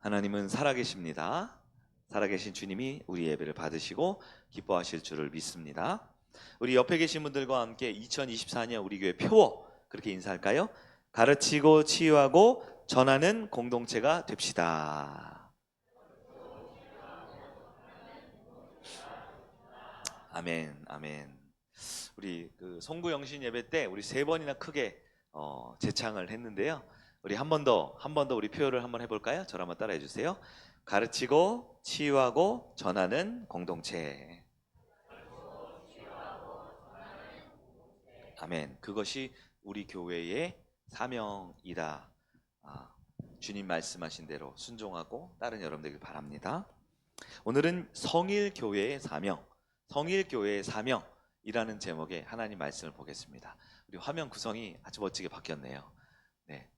하나님은 살아계십니다. 살아계신 주님이 우리 예배를 받으시고 기뻐하실 줄을 믿습니다. 우리 옆에 계신 분들과 함께 2024년 우리 교회 표어 그렇게 인사할까요? 가르치고 치유하고 전하는 공동체가 됩시다. 아멘, 아멘. 우리 그 송구 영신 예배 때 우리 세 번이나 크게 재창을 했는데요. 우리 한 번 더 우리 표현을 한번 해볼까요? 저를 한번 따라해 주세요. 가르치고 치유하고 전하는 공동체. 아멘. 그것이 우리 교회의 사명이다. 주님 말씀하신 대로 순종하고 따른 여러분들에게 바랍니다. 오늘은 성일교회의 사명, 성일교회의 사명이라는 제목의 하나님 말씀을 보겠습니다. 우리 화면 구성이 아주 멋지게 바뀌었네요. 네,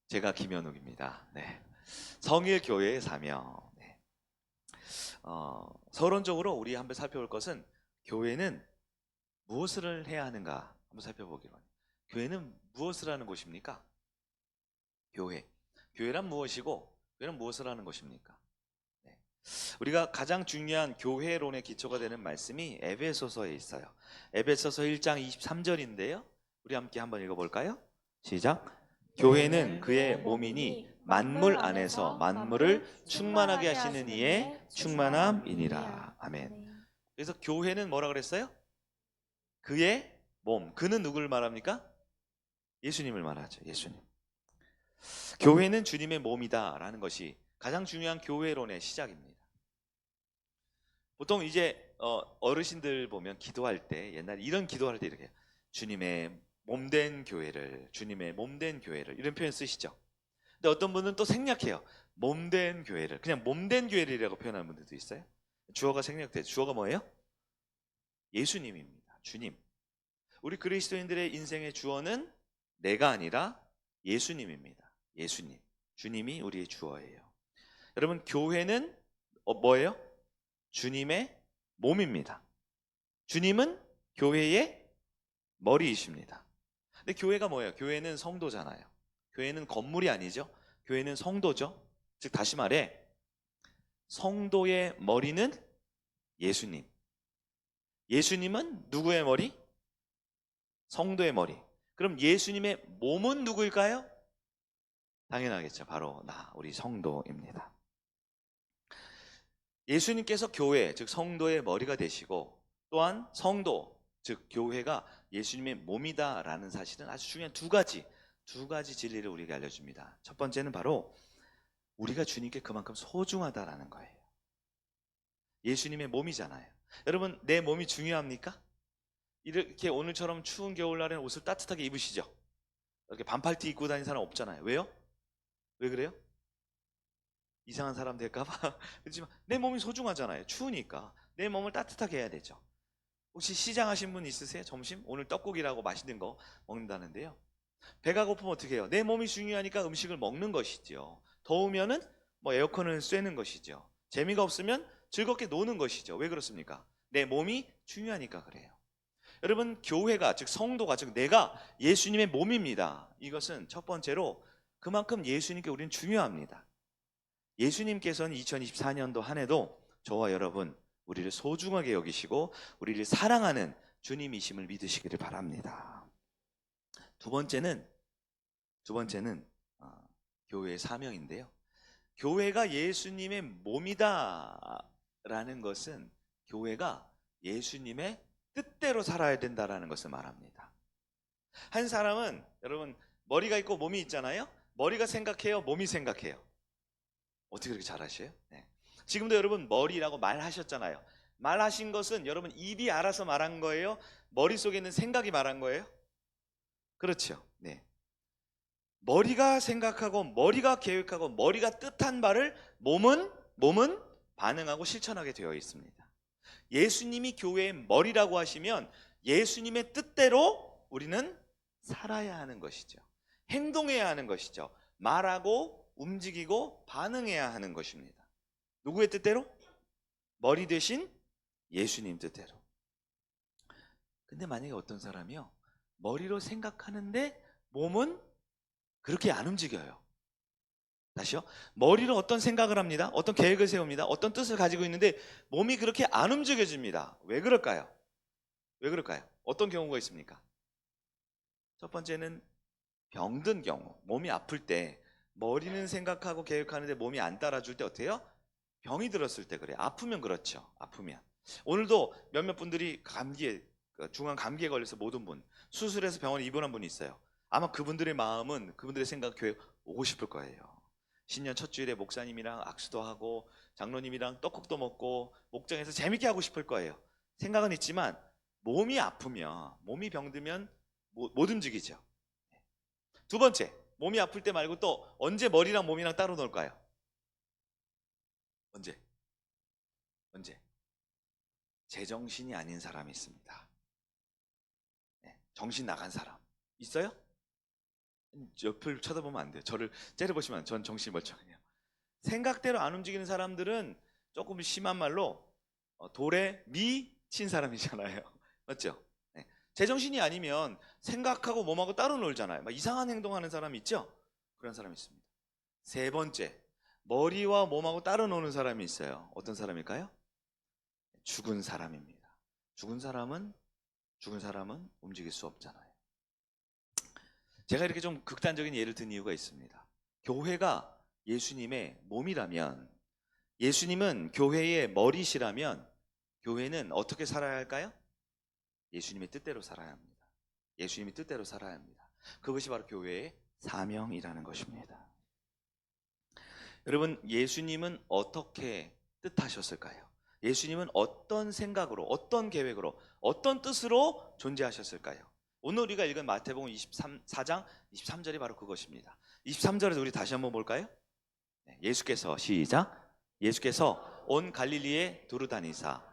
제가 김현욱입니다. 네, 성일교회의 사명. 네. 서론적으로 우리 한번 살펴볼 것은 교회는 무엇을 해야 하는가 한번 살펴보기로 합니다. 교회는 무엇을 하는 곳입니까? 교회란 무엇이고 교회는 무엇을 하는 것입니까? 네. 우리가 가장 중요한 교회론의 기초가 되는 말씀이 에베소서에 있어요. 에베소서 1장 23절인데요. 우리 함께 한번 읽어볼까요? 시작. 교회는 그의 몸이니 만물 안에서 만물을 충만하게 하시는 이의 충만함이니라. 아멘. 그래서 교회는 뭐라 그랬어요? 그의 몸. 그는 누구를 말합니까? 예수님을 말하죠. 예수님. 교회는 주님의 몸이다라는 것이 가장 중요한 교회론의 시작입니다. 보통 이제 어르신들 보면 기도할 때 옛날에 이런 기도할 때 이렇게 해요. 주님의 몸된 교회를, 주님의 몸된 교회를 이런 표현 쓰시죠. 근데 어떤 분은 또 생략해요. 몸된 교회를 그냥 몸된 교회라고 표현하는 분들도 있어요. 주어가 생략돼요. 주어가 뭐예요? 예수님입니다. 주님. 우리 그리스도인들의 인생의 주어는 내가 아니라 예수님입니다. 예수님. 주님이 우리의 주어예요. 여러분, 교회는 뭐예요? 주님의 몸입니다. 주님은 교회의 머리이십니다. 근데 교회가 뭐예요? 교회는 성도잖아요. 교회는 건물이 아니죠. 교회는 성도죠. 즉 다시 말해 성도의 머리는 예수님. 예수님은 누구의 머리? 성도의 머리. 그럼 예수님의 몸은 누구일까요? 당연하겠죠. 바로 우리 성도입니다. 예수님께서 교회, 즉 성도의 머리가 되시고 또한 성도, 즉 교회가 예수님의 몸이다라는 사실은 아주 중요한 두 가지 진리를 우리에게 알려줍니다. 첫 번째는 바로 우리가 주님께 그만큼 소중하다라는 거예요. 예수님의 몸이잖아요. 여러분, 내 몸이 중요합니까? 이렇게 오늘처럼 추운 겨울날에는 옷을 따뜻하게 입으시죠? 이렇게 반팔티 입고 다니는 사람 없잖아요. 왜요? 왜 그래요? 이상한 사람 될까봐? 그렇지만 내 몸이 소중하잖아요. 추우니까 내 몸을 따뜻하게 해야 되죠. 혹시 시장하신 분 있으세요? 점심? 오늘 떡국이라고 맛있는 거 먹는다는데요. 배가 고프면 어떻게 해요? 내 몸이 중요하니까 음식을 먹는 것이죠. 더우면은 에어컨을 쐬는 것이죠. 재미가 없으면 즐겁게 노는 것이죠. 왜 그렇습니까? 내 몸이 중요하니까 그래요. 여러분, 교회가 즉 성도가 즉 내가 예수님의 몸입니다. 이것은 첫 번째로 그만큼 예수님께 우리는 중요합니다. 예수님께서는 2024년도 한 해도 저와 여러분 우리를 소중하게 여기시고 우리를 사랑하는 주님이심을 믿으시기를 바랍니다. 두 번째는 교회의 사명인데요. 교회가 예수님의 몸이다라는 것은 교회가 예수님의 뜻대로 살아야 된다라는 것을 말합니다. 한 사람은 여러분 머리가 있고 몸이 있잖아요. 머리가 생각해요, 몸이 생각해요. 어떻게 그렇게 잘하셔요? 네. 지금도 여러분 머리라고 말하셨잖아요. 말하신 것은 여러분 입이 알아서 말한 거예요? 머릿속에 있는 생각이 말한 거예요? 그렇죠. 네. 머리가 생각하고 머리가 계획하고 머리가 뜻한 바를 몸은 반응하고 실천하게 되어 있습니다. 예수님이 교회의 머리라고 하시면 예수님의 뜻대로 우리는 살아야 하는 것이죠. 행동해야 하는 것이죠. 말하고 움직이고 반응해야 하는 것입니다. 누구의 뜻대로? 머리 대신 예수님 뜻대로. 근데 만약에 어떤 사람이요 머리로 생각하는데 몸은 그렇게 안 움직여요. 다시요. 머리로 어떤 생각을 합니다. 어떤 계획을 세웁니다. 어떤 뜻을 가지고 있는데 몸이 그렇게 안 움직여집니다. 왜 그럴까요? 왜 그럴까요? 어떤 경우가 있습니까? 첫 번째는 병든 경우, 몸이 아플 때 머리는 생각하고 계획하는데 몸이 안 따라줄 때 어때요? 병이 들었을 때 그래요. 아프면 그렇죠. 아프면. 오늘도 몇몇 분들이 감기에 중한 감기에 걸려서 못 온 분, 수술해서 병원에 입원한 분이 있어요. 아마 그분들의 마음은 그분들의 생각 교회 오고 싶을 거예요. 신년 첫 주일에 목사님이랑 악수도 하고 장로님이랑 떡국도 먹고 목장에서 재밌게 하고 싶을 거예요. 생각은 있지만 몸이 아프면, 몸이 병들면 못 움직이죠. 두 번째, 몸이 아플 때 말고 또 언제 머리랑 몸이랑 따로 놀까요? 언제? 언제? 제정신이 아닌 사람이 있습니다. 네, 정신 나간 사람 있어요? 옆을 쳐다보면 안 돼요. 저를 째려보시면 전 정신이 멀쩡해요. 생각대로 안 움직이는 사람들은 조금 심한 말로 돌에 미친 사람이잖아요. 맞죠? 네. 제정신이 아니면 생각하고 몸하고 따로 놀잖아요. 막 이상한 행동하는 사람 있죠? 그런 사람이 있습니다. 세 번째, 머리와 몸하고 따로 노는 사람이 있어요. 어떤 사람일까요? 죽은 사람입니다. 죽은 사람은 움직일 수 없잖아요. 제가 이렇게 좀 극단적인 예를 든 이유가 있습니다. 교회가 예수님의 몸이라면, 예수님은 교회의 머리시라면 교회는 어떻게 살아야 할까요? 예수님의 뜻대로 살아야 합니다. 예수님의 뜻대로 살아야 합니다. 그것이 바로 교회의 사명이라는 것입니다. 여러분, 예수님은 어떻게 뜻하셨을까요? 예수님은 어떤 생각으로, 어떤 계획으로, 어떤 뜻으로 존재하셨을까요? 오늘 우리가 읽은 마태복음 24장 23절이 바로 그것입니다. 23절에서 우리 다시 한번 볼까요? 예수께서 시작. 예수께서 온 갈릴리에 두루 다니사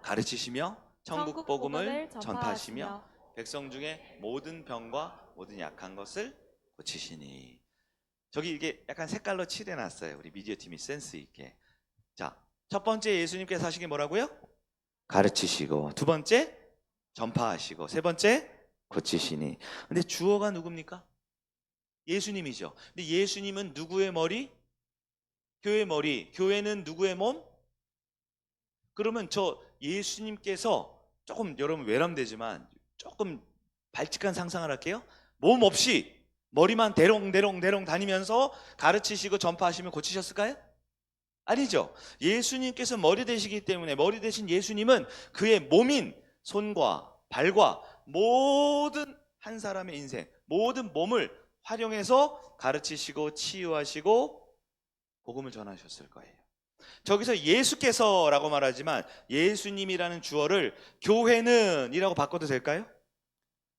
가르치시며 천국 복음을 전파하시며 백성 중에 모든 병과 모든 약한 것을 고치시니. 저기 이게 약간 색깔로 칠해놨어요. 우리 미디어 팀이 센스 있게. 자, 첫 번째 예수님께서 하신 게 뭐라고요? 가르치시고, 두 번째 전파하시고, 세 번째 고치시니. 근데 주어가 누굽니까? 예수님이죠. 근데 예수님은 누구의 머리? 교회의 머리. 교회는 누구의 몸? 그러면 저 예수님께서 조금 여러분 외람되지만 조금 발칙한 상상을 할게요. 몸 없이 머리만 대롱대롱 다니면서 가르치시고 전파하시면 고치셨을까요? 아니죠. 예수님께서 머리 되시기 때문에 머리 되신 예수님은 그의 몸인 손과 발과 모든 한 사람의 인생, 모든 몸을 활용해서 가르치시고 치유하시고 복음을 전하셨을 거예요. 저기서 예수께서라고 말하지만 예수님이라는 주어를 교회는 이라고 바꿔도 될까요?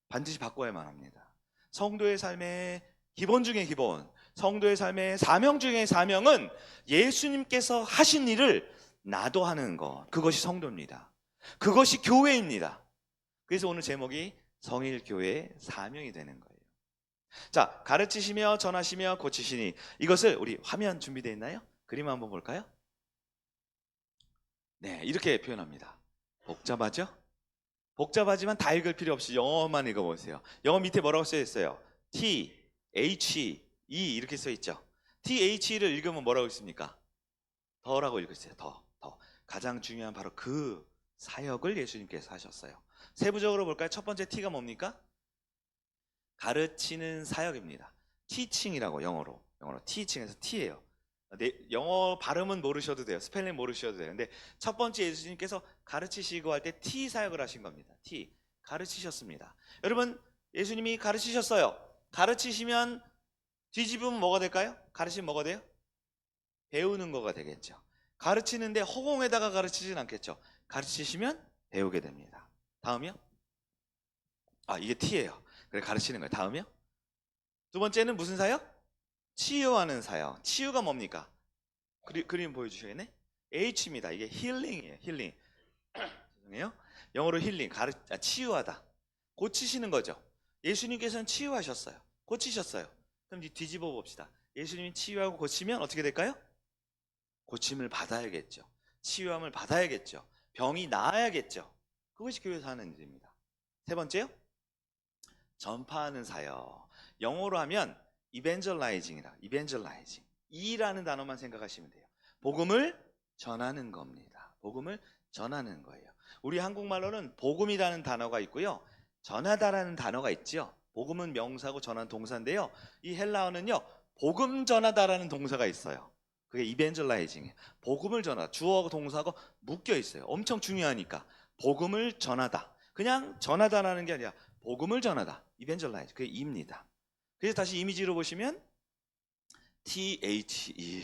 반드시 바꿔야만 합니다. 성도의 삶의 기본 중에 기본, 성도의 삶의 사명 중에 사명은 예수님께서 하신 일을 나도 하는 것, 그것이 성도입니다. 그것이 교회입니다. 그래서 오늘 제목이 성일교회의 사명이 되는 거예요. 자, 가르치시며 전하시며 고치시니, 이것을 우리 화면 준비되어 있나요? 그림 한번 볼까요? 네, 이렇게 표현합니다. 복잡하죠? 복잡하지만 다 읽을 필요 없이 영어만 읽어보세요. 영어 밑에 뭐라고 써 있어요? T, H, E 이렇게 써 있죠. T, H를 읽으면 뭐라고 있습니까? 더라고 읽으세요. 더. 가장 중요한 바로 그 사역을 예수님께서 하셨어요. 세부적으로 볼까요? 첫 번째 T가 뭡니까? 가르치는 사역입니다. teaching이라고 영어로 teaching에서 T예요. 영어 발음은 모르셔도 돼요. 스펠링 모르셔도 돼요. 근데 첫 번째 예수님께서 가르치시고 할 때 T 사역을 하신 겁니다. T. 가르치셨습니다. 여러분, 예수님이 가르치셨어요. 가르치시면 뒤집으면 뭐가 될까요? 가르치면 뭐가 돼요? 배우는 거가 되겠죠. 가르치는데 허공에다가 가르치진 않겠죠. 가르치시면 배우게 됩니다. 다음이요? 이게 T예요. 그래, 가르치는 거예요. 다음이요? 두 번째는 무슨 사역? 치유하는 사역. 치유가 뭡니까? 그림 보여주셔야겠네. H입니다. 이게 힐링이에요. 힐링. 죄송해요. 영어로 힐링. 치유하다. 고치시는 거죠. 예수님께서는 치유하셨어요. 고치셨어요. 그럼 뒤집어 봅시다. 예수님이 치유하고 고치면 어떻게 될까요? 고침을 받아야겠죠. 치유함을 받아야겠죠. 병이 나아야겠죠. 그것이 교회에서 하는 일입니다. 세 번째요. 전파하는 사역. 영어로 하면 evangelizing이라. evangelizing. 이라는 단어만 생각하시면 돼요. 복음을 전하는 겁니다. 복음을 전하는 거예요. 우리 한국말로는 복음이라는 단어가 있고요. 전하다라는 단어가 있죠. 복음은 명사고 전하는 동사인데요. 이 헬라어는요. 복음 전하다라는 동사가 있어요. 그게 evangelizing이에요. 복음을 전하다. 주어하고 동사하고 묶여 있어요. 엄청 중요하니까. 복음을 전하다. 그냥 전하다라는 게 아니라 복음을 전하다. evangelize. 그게 이입니다. 그래서 다시 이미지로 보시면 THE.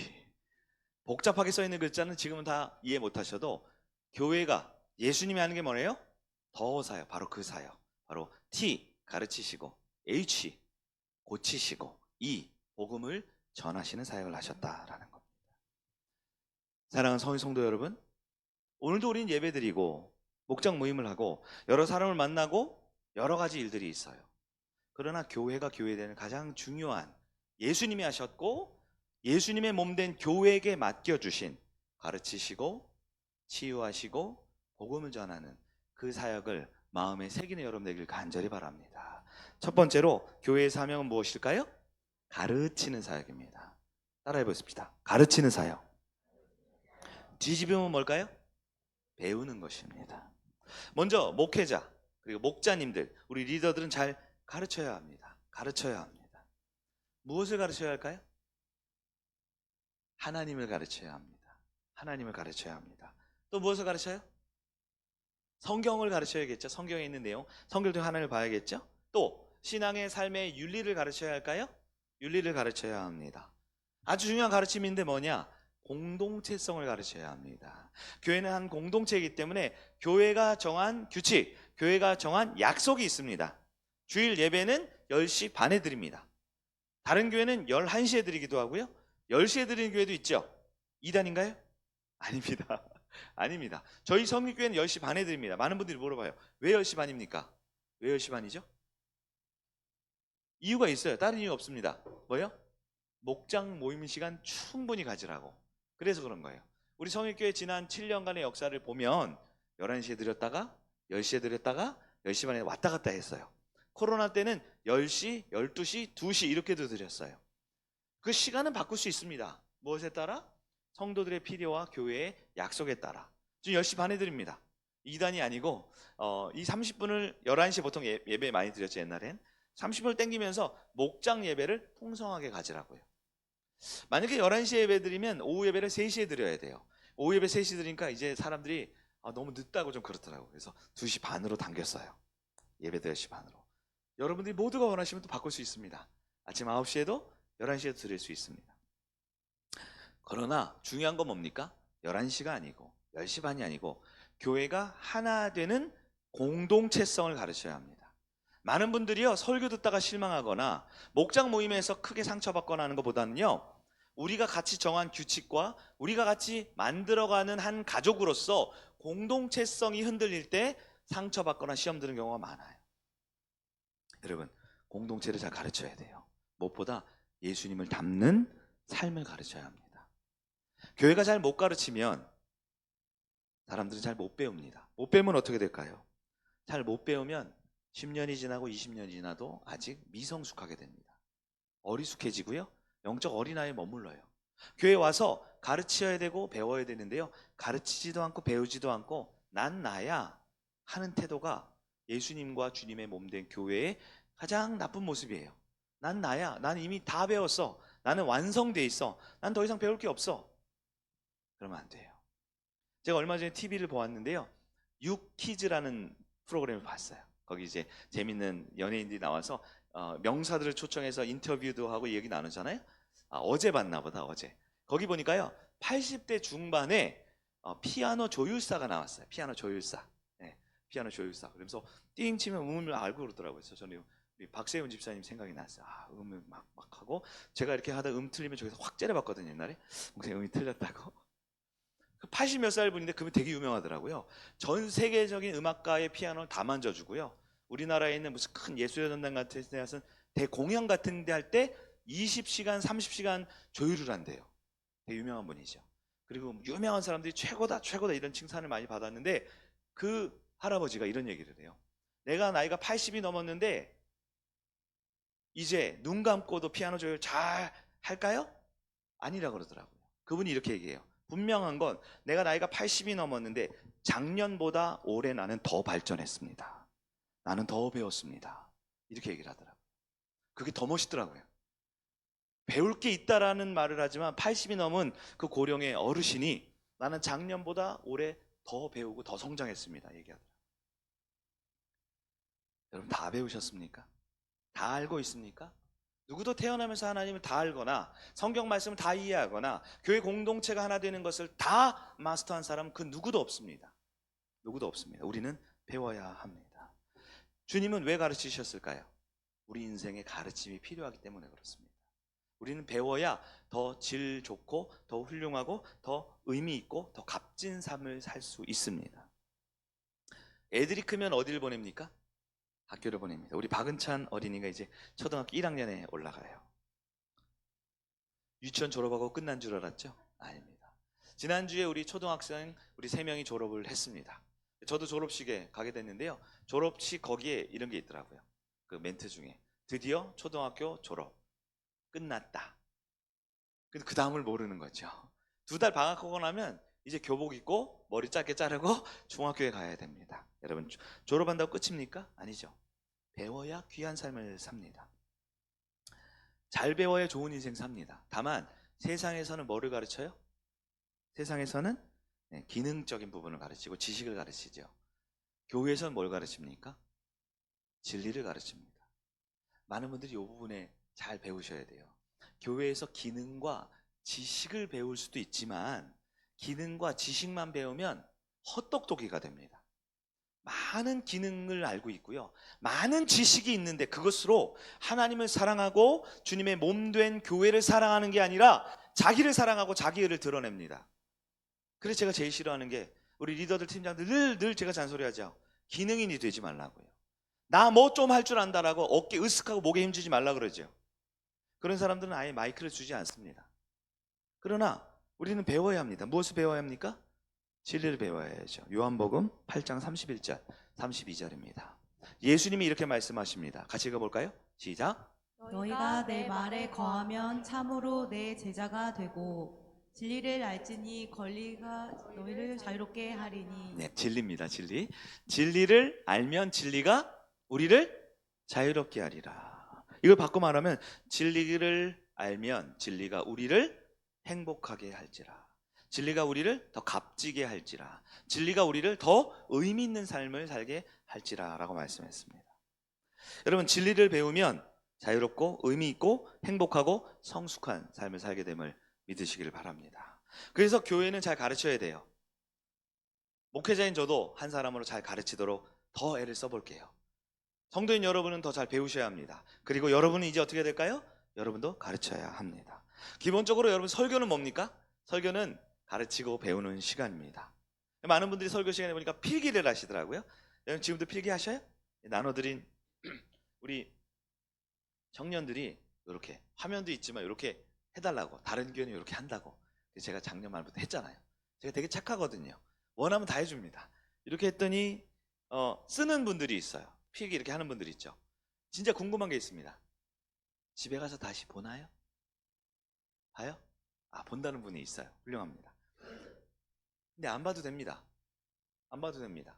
복잡하게 써 있는 글자는 지금은 다 이해 못 하셔도 교회가 예수님이 하는 게 뭐래요? 더 사요. 바로 그 사요. 바로 T 가르치시고 H 고치시고 E 복음을 전하시는 사역을 하셨다라는 겁니다. 사랑하는 성도 여러분, 오늘도 우리는 예배드리고 목장 모임을 하고 여러 사람을 만나고 여러 가지 일들이 있어요. 그러나 교회가 교회되는 가장 중요한 예수님이 하셨고 예수님의 몸된 교회에게 맡겨주신 가르치시고 치유하시고 복음을 전하는 그 사역을 마음에 새기는 여러분 되길 간절히 바랍니다. 첫 번째로 교회의 사명은 무엇일까요? 가르치는 사역입니다. 따라해 보십시다. 가르치는 사역. 뒤집으면 뭘까요? 배우는 것입니다. 먼저 목회자 그리고 목자님들 우리 리더들은 잘 가르쳐야 합니다. 가르쳐야 합니다. 무엇을 가르쳐야 할까요? 하나님을 가르쳐야 합니다. 하나님을 가르쳐야 합니다. 또 무엇을 가르쳐요? 성경을 가르쳐야겠죠. 성경에 있는 내용 성경도 하나를 봐야겠죠. 또 신앙의 삶의 윤리를 가르쳐야 할까요? 윤리를 가르쳐야 합니다. 아주 중요한 가르침인데 뭐냐? 공동체성을 가르쳐야 합니다. 교회는 한 공동체이기 때문에 교회가 정한 규칙, 교회가 정한 약속이 있습니다. 주일 예배는 10시 반에 드립니다. 다른 교회는 11시에 드리기도 하고요. 10시에 드리는 교회도 있죠. 이단인가요? 아닙니다. 아닙니다. 저희 성립교회는 10시 반에 드립니다. 많은 분들이 물어봐요. 왜 10시 반입니까? 왜 10시 반이죠? 이유가 있어요. 다른 이유 없습니다. 뭐예요? 목장 모임 시간 충분히 가지라고. 그래서 그런 거예요. 우리 성립교회 지난 7년간의 역사를 보면 11시에 드렸다가 10시에 드렸다가 10시 반에 왔다 갔다 했어요. 코로나 때는 10시, 12시, 2시 이렇게도 드렸어요. 그 시간은 바꿀 수 있습니다. 무엇에 따라? 성도들의 필요와 교회의 약속에 따라. 지금 10시 반에 드립니다. 2단이 아니고 이 30분을 11시에 보통 예배 많이 드렸죠. 옛날엔 30분을 땡기면서 목장 예배를 풍성하게 가지라고요. 만약에 11시에 예배 드리면 오후 예배를 3시에 드려야 돼요. 오후 예배 3시 드리니까 이제 사람들이 너무 늦다고 좀 그렇더라고요. 그래서 2시 반으로 당겼어요. 예배도 10시 반으로. 여러분들이 모두가 원하시면 또 바꿀 수 있습니다. 아침 9시에도 11시에도 드릴 수 있습니다. 그러나 중요한 건 뭡니까? 11시가 아니고 10시 반이 아니고 교회가 하나 되는 공동체성을 가르쳐야 합니다. 많은 분들이요 설교 듣다가 실망하거나 목장 모임에서 크게 상처받거나 하는 것보다는요 우리가 같이 정한 규칙과 우리가 같이 만들어가는 한 가족으로서 공동체성이 흔들릴 때 상처받거나 시험 드는 경우가 많아요. 여러분 공동체를 잘 가르쳐야 돼요. 무엇보다 예수님을 닮는 삶을 가르쳐야 합니다. 교회가 잘 못 가르치면 사람들은 잘 못 배웁니다. 못 배우면 어떻게 될까요? 잘 못 배우면 10년이 지나고 20년이 지나도 아직 미성숙하게 됩니다. 어리숙해지고요. 영적 어린아이에 머물러요. 교회 와서 가르쳐야 되고 배워야 되는데요. 가르치지도 않고 배우지도 않고 난 나야 하는 태도가 예수님과 주님의 몸된 교회의 가장 나쁜 모습이에요. 난 나야. 난 이미 다 배웠어. 나는 완성돼 있어. 난 더 이상 배울 게 없어. 그러면 안 돼요. 제가 얼마 전에 TV를 보았는데요. 유키즈라는 프로그램을 봤어요. 거기 이제 재밌는 연예인들이 나와서 명사들을 초청해서 인터뷰도 하고 얘기 나누잖아요. 어제 봤나 보다 어제. 거기 보니까요. 80대 중반에 피아노 조율사가 나왔어요. 피아노 조율사. 네, 피아노 조율사. 그러면서 띵 치면 음을 알고 그러더라고요. 그래서 저는 박세훈 집사님 생각이 났어요. 음을 막 하고 제가 이렇게 하다 음 틀리면 저기서 확 째려봤거든요. 옛날에. 목사님 음이 틀렸다고. 80 몇 살 분인데 그분 되게 유명하더라고요. 전 세계적인 음악가의 피아노를 다 만져주고요. 우리나라에 있는 무슨 큰 예술전당 같은 데 가서 대공연 같은 데 할 때 20시간, 30시간 조율을 한대요. 되게 유명한 분이죠. 그리고 유명한 사람들이 최고다, 최고다 이런 칭찬을 많이 받았는데 그 할아버지가 이런 얘기를 해요. 내가 나이가 80이 넘었는데 이제 눈 감고도 피아노 조율 잘 할까요? 아니라 그러더라고요. 그분이 이렇게 얘기해요. 분명한 건 내가 나이가 80이 넘었는데 작년보다 올해 나는 더 발전했습니다. 나는 더 배웠습니다. 이렇게 얘기를 하더라고요. 그게 더 멋있더라고요. 배울 게 있다라는 말을 하지만 80이 넘은 그 고령의 어르신이 나는 작년보다 올해 더 배우고 더 성장했습니다. 얘기하더라고요. 여러분 다 배우셨습니까? 다 알고 있습니까? 누구도 태어나면서 하나님을 다 알거나 성경 말씀을 다 이해하거나 교회 공동체가 하나 되는 것을 다 마스터한 사람은 그 누구도 없습니다. 누구도 없습니다. 우리는 배워야 합니다. 주님은 왜 가르치셨을까요? 우리 인생에 가르침이 필요하기 때문에 그렇습니다. 우리는 배워야 더 질 좋고 더 훌륭하고 더 의미 있고 더 값진 삶을 살 수 있습니다. 애들이 크면 어디를 보냅니까? 학교를 보냅니다. 우리 박은찬 어린이가 이제 초등학교 1학년에 올라가요. 유치원 졸업하고 끝난 줄 알았죠? 아닙니다. 지난주에 우리 초등학생 우리 3명이 졸업을 했습니다. 저도 졸업식에 가게 됐는데요. 졸업식 거기에 이런 게 있더라고요. 그 멘트 중에 드디어 초등학교 졸업 끝났다. 근데 그 다음을 모르는 거죠. 2달 방학하고 나면 이제 교복 입고 머리 짧게 자르고 중학교에 가야 됩니다. 여러분 졸업한다고 끝입니까? 아니죠. 배워야 귀한 삶을 삽니다. 잘 배워야 좋은 인생 삽니다. 다만 세상에서는 뭐를 가르쳐요? 세상에서는 기능적인 부분을 가르치고 지식을 가르치죠. 교회에서는 뭘 가르칩니까? 진리를 가르칩니다. 많은 분들이 이 부분에 잘 배우셔야 돼요. 교회에서 기능과 지식을 배울 수도 있지만 기능과 지식만 배우면 헛똑똑이가 됩니다. 많은 기능을 알고 있고요. 많은 지식이 있는데 그것으로 하나님을 사랑하고 주님의 몸된 교회를 사랑하는 게 아니라 자기를 사랑하고 자기를 드러냅니다. 그래서 제가 제일 싫어하는 게 우리 리더들 팀장들 늘 제가 잔소리하죠. 기능인이 되지 말라고요. 나 뭐 좀 할 줄 안다라고 어깨 으쓱하고 목에 힘주지 말라 그러죠. 그런 사람들은 아예 마이크를 주지 않습니다. 그러나 우리는 배워야 합니다. 무엇을 배워야 합니까? 진리를 배워야죠. 요한복음 8장 31절 32절입니다. 예수님이 이렇게 말씀하십니다. 같이 읽어볼까요? 시작. 너희가 내 말에 거하면 참으로 내 제자가 되고 진리를 알지니 권리가 너희를 자유롭게 하리니. 네, 진리입니다. 진리. 진리를 알면 진리가 우리를 자유롭게 하리라. 이걸 바꿔 말하면 진리를 알면 진리가 우리를 행복하게 할지라. 진리가 우리를 더 값지게 할지라. 진리가 우리를 더 의미 있는 삶을 살게 할지라 라고 말씀했습니다. 여러분 진리를 배우면 자유롭고 의미 있고 행복하고 성숙한 삶을 살게 됨을 믿으시길 바랍니다. 그래서 교회는 잘 가르쳐야 돼요. 목회자인 저도 한 사람으로 잘 가르치도록 더 애를 써볼게요. 성도인 여러분은 더 잘 배우셔야 합니다. 그리고 여러분은 이제 어떻게 될까요? 여러분도 가르쳐야 합니다. 기본적으로 여러분 설교는 뭡니까? 설교는 가르치고 배우는 시간입니다. 많은 분들이 설교 시간에 보니까 필기를 하시더라고요. 여러분 지금도 필기하셔요? 나눠드린 우리 청년들이 이렇게 화면도 있지만 이렇게 해달라고, 다른 교회는 이렇게 한다고 제가 작년 말부터 했잖아요. 제가 되게 착하거든요. 원하면 다 해줍니다. 이렇게 했더니 쓰는 분들이 있어요. 필기 이렇게 하는 분들이 있죠. 진짜 궁금한 게 있습니다. 집에 가서 다시 보나요? 봐요? 아, 본다는 분이 있어요. 훌륭합니다. 근데 안 봐도 됩니다. 안 봐도 됩니다.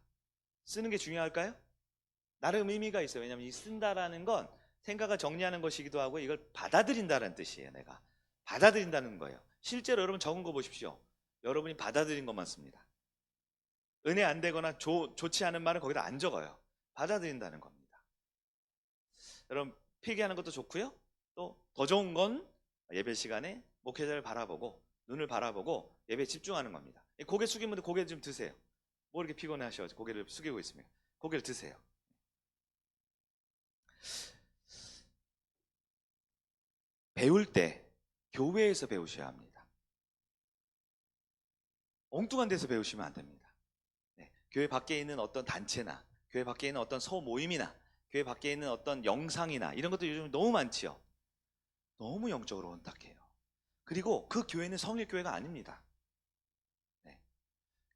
쓰는 게 중요할까요? 나름 의미가 있어요. 왜냐하면 이 쓴다라는 건 생각을 정리하는 것이기도 하고 이걸 받아들인다는 뜻이에요. 내가 받아들인다는 거예요. 실제로 여러분 적은 거 보십시오. 여러분이 받아들인 것만 씁니다. 은혜 안 되거나 좋지 않은 말은 거기다 안 적어요. 받아들인다는 겁니다. 여러분 필기하는 것도 좋고요. 또 더 좋은 건 예배 시간에 목회자를 바라보고 눈을 바라보고 예배에 집중하는 겁니다. 고개 숙인 분들 고개 좀 드세요. 뭐 이렇게 피곤해 하셔가지고 고개를 숙이고 있습니다. 고개를 드세요. 배울 때 교회에서 배우셔야 합니다. 엉뚱한 데서 배우시면 안 됩니다. 네, 교회 밖에 있는 어떤 단체나 교회 밖에 있는 어떤 소모임이나 교회 밖에 있는 어떤 영상이나 이런 것도 요즘 너무 많지요. 너무 영적으로 혼탁해요. 그리고 그 교회는 성일교회가 아닙니다. 네.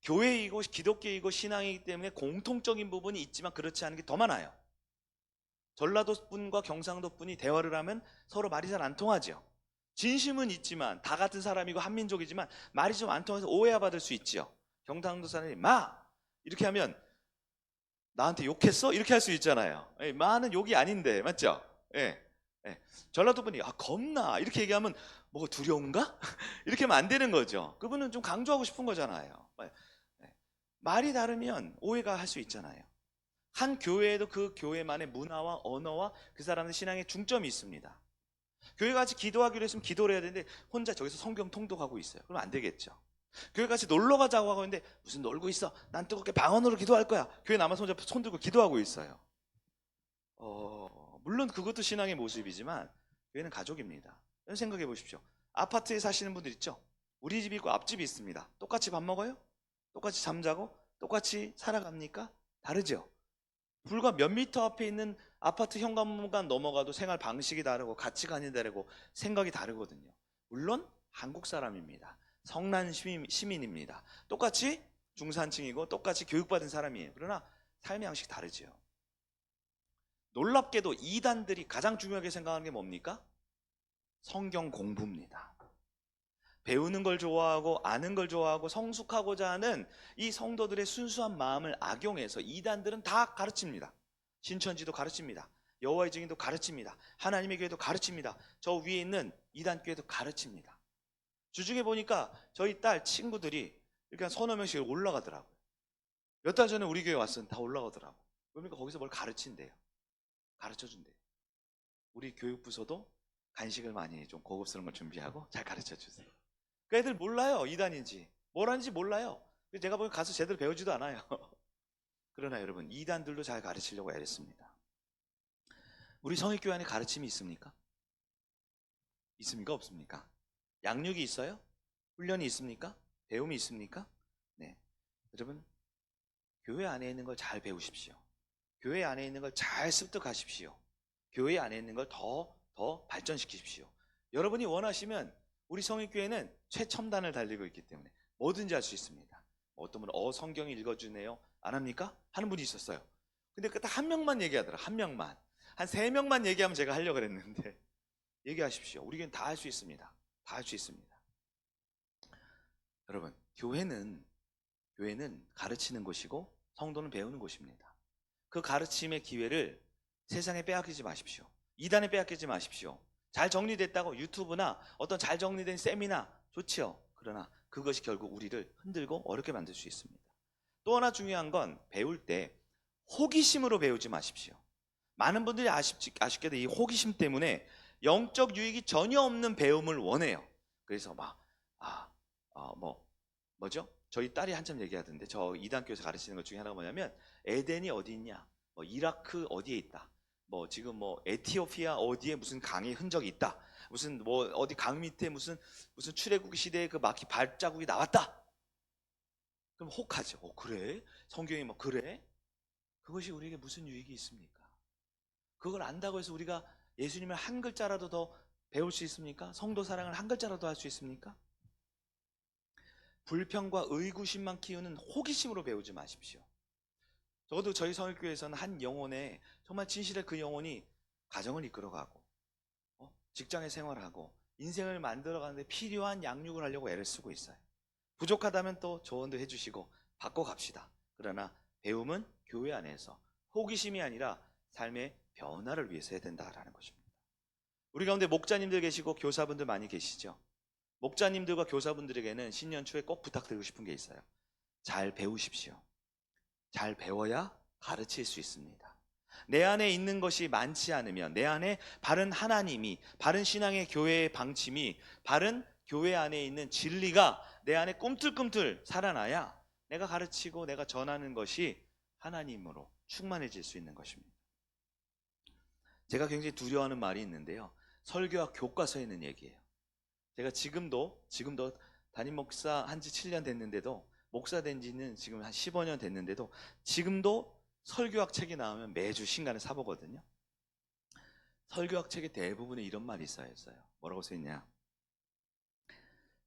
교회이고 기독교이고 신앙이기 때문에 공통적인 부분이 있지만 그렇지 않은 게 더 많아요. 전라도 분과 경상도 분이 대화를 하면 서로 말이 잘 안 통하죠. 진심은 있지만 다 같은 사람이고 한민족이지만 말이 좀 안 통해서 오해가 받을 수 있죠. 경상도 사람이 마 이렇게 하면 나한테 욕했어? 이렇게 할 수 있잖아요. 예, 마는 욕이 아닌데 맞죠? 예. 예. 전라도 분이 겁나 이렇게 얘기하면 뭐가 두려운가? 이렇게 하면 안 되는 거죠. 그분은 좀 강조하고 싶은 거잖아요. 예. 말이 다르면 오해가 할 수 있잖아요. 한 교회에도 그 교회만의 문화와 언어와 그 사람의 신앙의 중점이 있습니다. 교회 같이 기도하기로 했으면 기도를 해야 되는데 혼자 저기서 성경 통독하고 있어요. 그러면 안 되겠죠. 교회 같이 놀러 가자고 하고 있는데 무슨 놀고 있어? 난 뜨겁게 방언으로 기도할 거야. 교회 남아서 혼자 손 들고 기도하고 있어요. 물론 그것도 신앙의 모습이지만 교회는 가족입니다. 생각해 보십시오. 아파트에 사시는 분들 있죠? 우리 집이 있고 앞집이 있습니다. 똑같이 밥 먹어요? 똑같이 잠자고? 똑같이 살아갑니까? 다르죠? 불과 몇 미터 앞에 있는 아파트 현관문만 넘어가도 생활 방식이 다르고 가치관이 다르고 생각이 다르거든요. 물론 한국 사람입니다. 성난 시민입니다. 똑같이 중산층이고 똑같이 교육받은 사람이에요. 그러나 삶의 양식이 다르죠. 놀랍게도 이단들이 가장 중요하게 생각하는 게 뭡니까? 성경 공부입니다. 배우는 걸 좋아하고 아는 걸 좋아하고 성숙하고자 하는 이 성도들의 순수한 마음을 악용해서 이단들은 다 가르칩니다. 신천지도 가르칩니다. 여호와의 증인도 가르칩니다. 하나님의 교회도 가르칩니다. 저 위에 있는 이단 교회도 가르칩니다. 주중에 보니까 저희 딸 친구들이 이렇게 한 서너 명씩 올라가더라고요. 몇 달 전에 우리 교회 왔으면 다 올라가더라고. 그러니까 거기서 뭘 가르친대요. 가르쳐준대요. 우리 교육부서도 간식을 많이 좀 고급스러운 걸 준비하고 잘 가르쳐주세요. 그 애들 몰라요. 이단인지 뭘 하는지 몰라요. 제가 보기엔 가서 제대로 배우지도 않아요. 그러나 여러분 이단들도 잘 가르치려고 애랬습니다. 우리 성익교회 안에 가르침이 있습니까? 있습니까? 없습니까? 양육이 있어요? 훈련이 있습니까? 배움이 있습니까? 네, 여러분 교회 안에 있는 걸 잘 배우십시오. 교회 안에 있는 걸 잘 습득하십시오. 교회 안에 있는 걸 더 발전시키십시오. 여러분이 원하시면 우리 성익교회는 최첨단을 달리고 있기 때문에 뭐든지 할 수 있습니다. 어떤 분은 성경 읽어주네요. 안 합니까? 하는 분이 있었어요. 근데 딱 한 명만 얘기하더라. 한 명만. 한 3명만 얘기하면 제가 하려고 그랬는데 얘기하십시오. 우리 교회는 다 할 수 있습니다. 다 할 수 있습니다. 여러분 교회는 가르치는 곳이고 성도는 배우는 곳입니다. 그 가르침의 기회를 세상에 빼앗기지 마십시오. 이단에 빼앗기지 마십시오. 잘 정리됐다고 유튜브나 어떤 잘 정리된 세미나 좋지요. 그러나 그것이 결국 우리를 흔들고 어렵게 만들 수 있습니다. 또 하나 중요한 건 배울 때 호기심으로 배우지 마십시오. 많은 분들이 아쉽게도 이 호기심 때문에 영적 유익이 전혀 없는 배움을 원해요. 그래서 뭐죠? 저희 딸이 한참 얘기하던데 저 이단교에서 가르치는 것 중에 하나가 뭐냐면 에덴이 어디 있냐? 이라크 어디에 있다? 지금 에티오피아 어디에 무슨 강의 흔적이 있다. 무슨 어디 강 밑에 무슨 출애굽 시대에 그 마키 발자국이 나왔다. 그럼 혹하죠. 그래? 성경이 그래? 그것이 우리에게 무슨 유익이 있습니까? 그걸 안다고 해서 우리가 예수님을 한 글자라도 더 배울 수 있습니까? 성도 사랑을 한 글자라도 할 수 있습니까? 불평과 의구심만 키우는 호기심으로 배우지 마십시오. 적어도 저희 성일교회에서는 한 영혼에 정말 진실의 그 영혼이 가정을 이끌어가고 직장에 생활하고 인생을 만들어가는데 필요한 양육을 하려고 애를 쓰고 있어요. 부족하다면 또 조언도 해주시고 바꿔갑시다. 그러나 배움은 교회 안에서 호기심이 아니라 삶의 변화를 위해서 해야 된다라는 것입니다. 우리 가운데 목자님들 계시고 교사분들 많이 계시죠. 목자님들과 교사분들에게는 신년 초에 꼭 부탁드리고 싶은 게 있어요. 잘 배우십시오. 잘 배워야 가르칠 수 있습니다. 내 안에 있는 것이 많지 않으면, 내 안에 바른 하나님이, 바른 신앙의 교회의 방침이, 바른 교회 안에 있는 진리가 내 안에 꿈틀꿈틀 살아나야 내가 가르치고 내가 전하는 것이 하나님으로 충만해질 수 있는 것입니다. 제가 굉장히 두려워하는 말이 있는데요. 설교와 교과서에 있는 얘기예요. 제가 지금도 담임 목사 한 지 7년 됐는데도, 목사 된 지는 지금 한 15년 됐는데도 지금도 설교학 책이 나오면 매주 신간을 사보거든요. 설교학 책의 대부분에 이런 말이 있어요. 뭐라고 써있냐?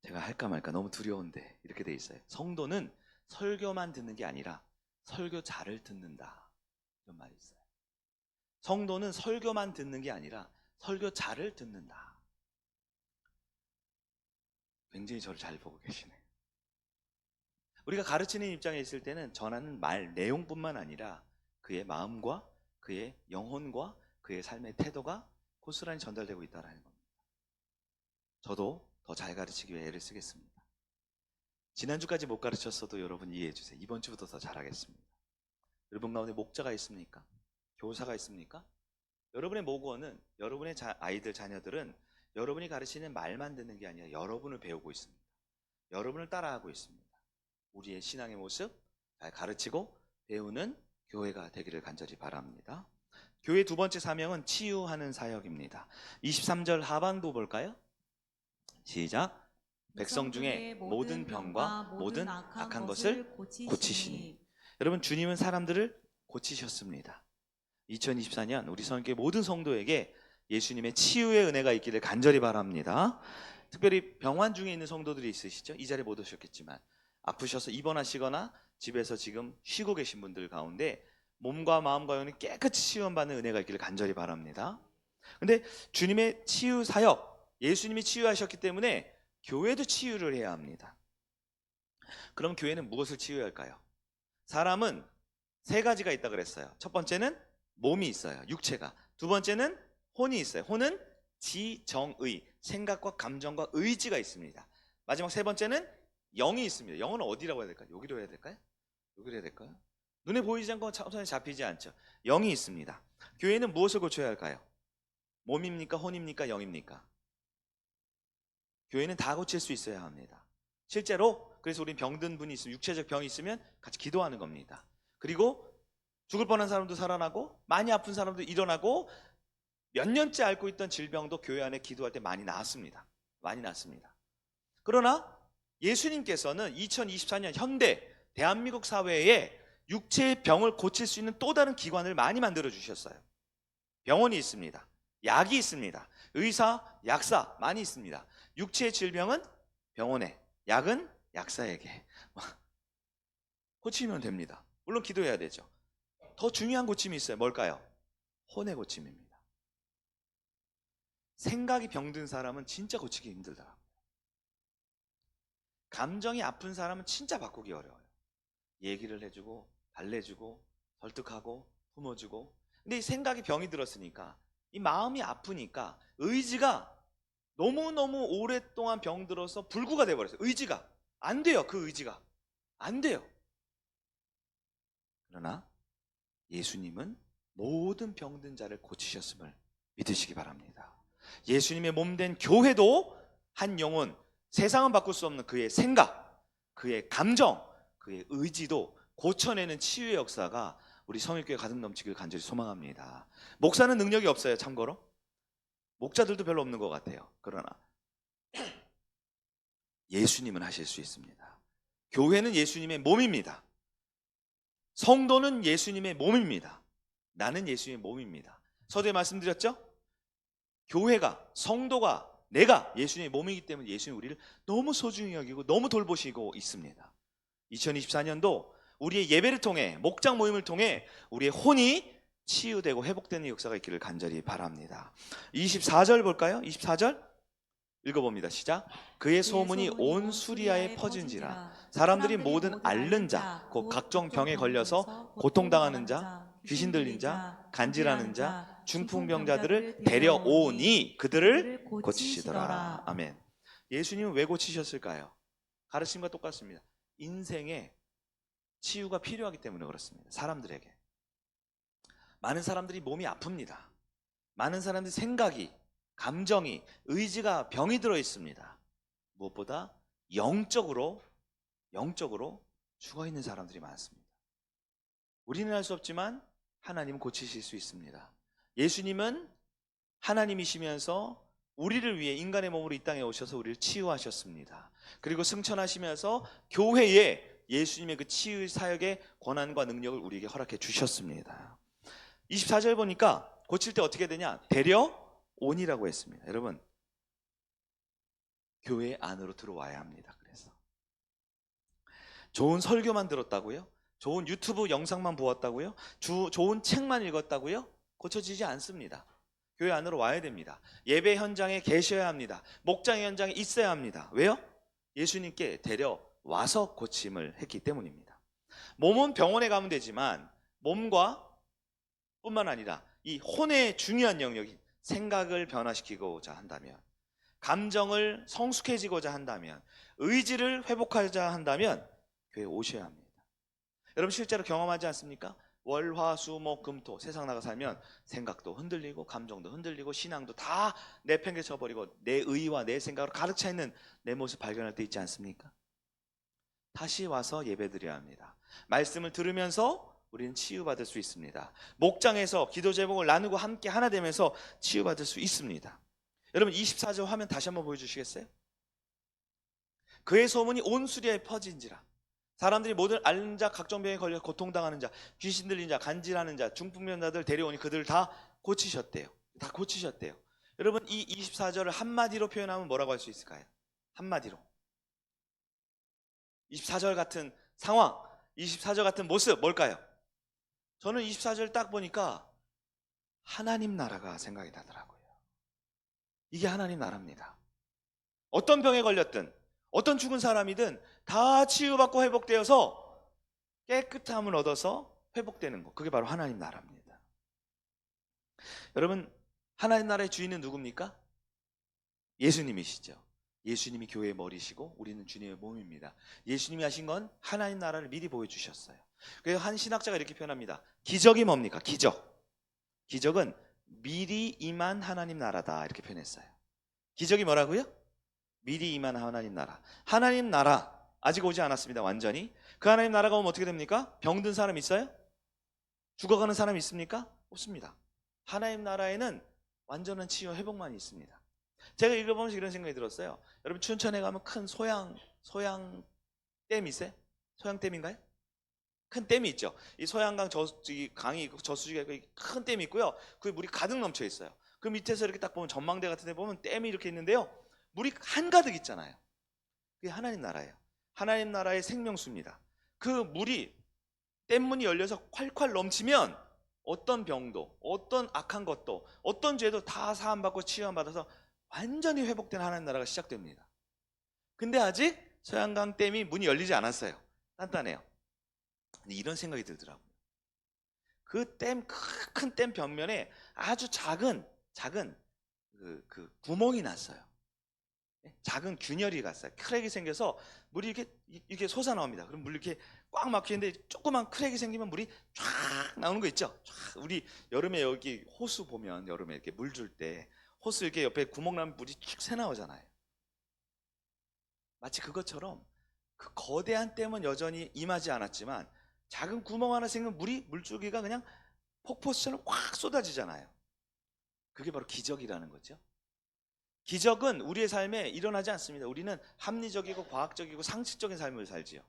제가 할까 말까 너무 두려운데 이렇게 돼 있어요. 성도는 설교만 듣는 게 아니라 설교자를 듣는다. 이런 말이 있어요. 성도는 설교만 듣는 게 아니라 설교자를 듣는다. 굉장히 저를 잘 보고 계시네요. 우리가 가르치는 입장에 있을 때는 전하는 말 내용뿐만 아니라 그의 마음과 그의 영혼과 그의 삶의 태도가 고스란히 전달되고 있다는 겁니다. 저도 더 잘 가르치기 위해 애를 쓰겠습니다. 지난주까지 못 가르쳤어도 여러분 이해해 주세요. 이번 주부터 더 잘하겠습니다. 여러분 가운데 목자가 있습니까? 교사가 있습니까? 여러분의 모국어는 여러분의 아이들, 자녀들은 여러분이 가르치는 말만 듣는 게 아니라 여러분을 배우고 있습니다. 여러분을 따라하고 있습니다. 우리의 신앙의 모습 잘 가르치고 배우는 교회가 되기를 간절히 바랍니다. 교회 두 번째 사명은 치유하는 사역입니다. 23절 하반부 볼까요? 시작. 백성 중에 모든 병과 모든 악한 것을 고치시니. 여러분, 주님은 사람들을 고치셨습니다. 2024년 우리 성교회 모든 성도에게 예수님의 치유의 은혜가 있기를 간절히 바랍니다. 특별히 병환 중에 있는 성도들이 있으시죠? 이 자리에 못 오셨겠지만 아프셔서 입원하시거나 집에서 지금 쉬고 계신 분들 가운데 몸과 마음과 영혼이 깨끗이 치유받는 은혜가 있기를 간절히 바랍니다. 근데 주님의 치유 사역, 예수님이 치유하셨기 때문에 교회도 치유를 해야 합니다. 그럼 교회는 무엇을 치유해야 할까요? 사람은 세 가지가 있다 그랬어요. 첫 번째는 몸이 있어요. 육체가. 두 번째는 혼이 있어요. 혼은 지정의, 생각과 감정과 의지가 있습니다. 마지막 세 번째는 영이 있습니다. 영은 어디라고 해야 될까요? 여기로 해야 될까요? 여기로 해야 될까요? 눈에 보이지 않고 손에 잡히지 않죠. 영이 있습니다. 교회는 무엇을 고쳐야 할까요? 몸입니까? 혼입니까? 영입니까? 교회는 다 고칠 수 있어야 합니다. 실제로 그래서 우리 병든 분이 있으면, 육체적 병이 있으면 같이 기도하는 겁니다. 그리고 죽을 뻔한 사람도 살아나고 많이 아픈 사람도 일어나고 몇 년째 앓고 있던 질병도 교회 안에 기도할 때 많이 나았습니다. 많이 나았습니다. 그러나 예수님께서는 2024년 현대 대한민국 사회에 육체의 병을 고칠 수 있는 또 다른 기관을 많이 만들어 주셨어요. 병원이 있습니다. 약이 있습니다. 의사, 약사 많이 있습니다. 육체의 질병은 병원에, 약은 약사에게 고치면 됩니다. 물론 기도해야 되죠. 더 중요한 고침이 있어요. 뭘까요? 혼의 고침입니다. 생각이 병든 사람은 진짜 고치기 힘들더라고요. 감정이 아픈 사람은 진짜 바꾸기 어려워요. 얘기를 해주고 달래주고 설득하고 품어주고. 근데 이 생각이 병이 들었으니까, 이 마음이 아프니까 의지가 너무너무 오랫동안 병들어서 불구가 돼버렸어요. 의지가 안 돼요. 그 의지가 안 돼요. 그러나 예수님은 모든 병든 자를 고치셨음을 믿으시기 바랍니다. 예수님의 몸된 교회도 한 영혼, 세상은 바꿀 수 없는 그의 생각, 그의 감정, 그의 의지도 고쳐내는 치유의 역사가 우리 성일교회 가득 넘치길 간절히 소망합니다. 목사는 능력이 없어요. 참고로 목자들도 별로 없는 것 같아요. 그러나 예수님은 하실 수 있습니다. 교회는 예수님의 몸입니다. 성도는 예수님의 몸입니다. 나는 예수님의 몸입니다. 서두에 말씀드렸죠? 교회가, 성도가, 내가 예수님의 몸이기 때문에 예수님이 우리를 너무 소중히 여기고 너무 돌보시고 있습니다. 2024년도 우리의 예배를 통해, 목장 모임을 통해 우리의 혼이 치유되고 회복되는 역사가 있기를 간절히 바랍니다. 24절 볼까요? 24절 읽어봅니다. 시작. 그의 소문이 온 수리아에 퍼진지라. 사람들이 모든 앓는 자, 곧 각종 병에 걸려서 고통당하는 자, 귀신 들린 자, 간질하는 자, 중풍병자들을 데려오니 그들을 고치시더라. 아멘. 예수님은 왜 고치셨을까요? 가르침과 똑같습니다. 인생에 치유가 필요하기 때문에 그렇습니다. 사람들에게. 많은 사람들이 몸이 아픕니다. 많은 사람들이 생각이, 감정이, 의지가 병이 들어 있습니다. 무엇보다 영적으로 죽어 있는 사람들이 많습니다. 우리는 할 수 없지만 하나님은 고치실 수 있습니다. 예수님은 하나님이시면서 우리를 위해 인간의 몸으로 이 땅에 오셔서 우리를 치유하셨습니다. 그리고 승천하시면서 교회에 예수님의 그 치유 사역의 권한과 능력을 우리에게 허락해 주셨습니다. 24절 보니까 고칠 때 어떻게 되냐? 데려오니라고 했습니다. 여러분, 교회 안으로 들어와야 합니다. 그래서 좋은 설교만 들었다고요? 좋은 유튜브 영상만 보았다고요? 좋은 책만 읽었다고요? 고쳐지지 않습니다. 교회 안으로 와야 됩니다. 예배 현장에 계셔야 합니다. 목장 현장에 있어야 합니다. 왜요? 예수님께 데려와서 고침을 했기 때문입니다. 몸은 병원에 가면 되지만 몸과 뿐만 아니라 이 혼의 중요한 영역인 생각을 변화시키고자 한다면, 감정을 성숙해지고자 한다면, 의지를 회복하자 한다면 교회에 오셔야 합니다. 여러분 실제로 경험하지 않습니까? 월, 화, 수, 목, 금, 토 세상 나가 살면 생각도 흔들리고 감정도 흔들리고 신앙도 다 내팽개쳐 버리고 내 의와 내 생각으로 가득 차 있는 내 모습 발견할 때 있지 않습니까? 다시 와서 예배드려야 합니다. 말씀을 들으면서 우리는 치유받을 수 있습니다. 목장에서 기도 제목을 나누고 함께 하나 되면서 치유받을 수 있습니다. 여러분 24절 화면 다시 한번 보여주시겠어요? 그의 소문이 온 수리에 퍼진지라. 사람들이 모든 앓는 자, 각종 병에 걸려 고통당하는 자, 귀신 들린 자, 간질하는 자, 중풍병자들 데려오니 그들을 다 고치셨대요. 다 고치셨대요. 여러분 이 24절을 한마디로 표현하면 뭐라고 할 수 있을까요? 한마디로 24절 같은 상황, 24절 같은 모습 뭘까요? 저는 24절 딱 보니까 하나님 나라가 생각이 나더라고요. 이게 하나님 나라입니다. 어떤 병에 걸렸든 어떤 죽은 사람이든 다 치유받고 회복되어서 깨끗함을 얻어서 회복되는 것, 그게 바로 하나님 나라입니다. 여러분 하나님 나라의 주인은 누굽니까? 예수님이시죠. 예수님이 교회의 머리시고 우리는 주님의 몸입니다. 예수님이 하신 건 하나님 나라를 미리 보여주셨어요. 그래서 한 신학자가 이렇게 표현합니다. 기적이 뭡니까? 기적은 미리 임한 하나님 나라다, 이렇게 표현했어요. 기적이 뭐라고요? 미리 임한 하나님 나라. 하나님 나라 아직 오지 않았습니다. 완전히. 그 하나님 나라가 오면 어떻게 됩니까? 병든 사람 있어요? 죽어가는 사람 있습니까? 없습니다. 하나님 나라에는 완전한 치유 회복만 있습니다. 제가 읽어보면서 이런 생각이 들었어요. 여러분 춘천에 가면 큰 소양댐 있어요? 소양댐인가요? 큰 댐이 있죠. 이 소양강 강이 있고 저수지가 있고 큰 댐이 있고요. 그 물이 가득 넘쳐 있어요. 그 밑에서 이렇게 딱 보면 전망대 같은 데 보면 댐이 이렇게 있는데요. 물이 한가득 있잖아요. 그게 하나님 나라예요. 하나님 나라의 생명수입니다. 그 물이 댐문이 열려서 콸콸 넘치면 어떤 병도, 어떤 악한 것도, 어떤 죄도 다 사함받고 치유받아서 완전히 회복된 하나님 나라가 시작됩니다. 근데 아직 소양강 댐이 문이 열리지 않았어요. 단단해요. 근데 이런 생각이 들더라고요. 그 큰 댐 벽면에 아주 작은 그 구멍이 났어요. 작은 균열이 갔어요. 크랙이 생겨서 물이 이렇게 솟아나옵니다. 그럼 물이 이렇게 꽉 막히는데 조그만 크랙이 생기면 물이 쫙 나오는 거 있죠? 쫙. 우리 여름에 여기 호수 보면 여름에 이렇게 물 줄 때 호수 이렇게 옆에 구멍 나면 물이 쭉 새 나오잖아요. 마치 그것처럼 그 거대한 댐은 여전히 임하지 않았지만 작은 구멍 하나 생기면 물줄기가 그냥 폭포수처럼 확 쏟아지잖아요. 그게 바로 기적이라는 거죠. 기적은 우리의 삶에 일어나지 않습니다. 우리는 합리적이고 과학적이고 상식적인 삶을 살지요.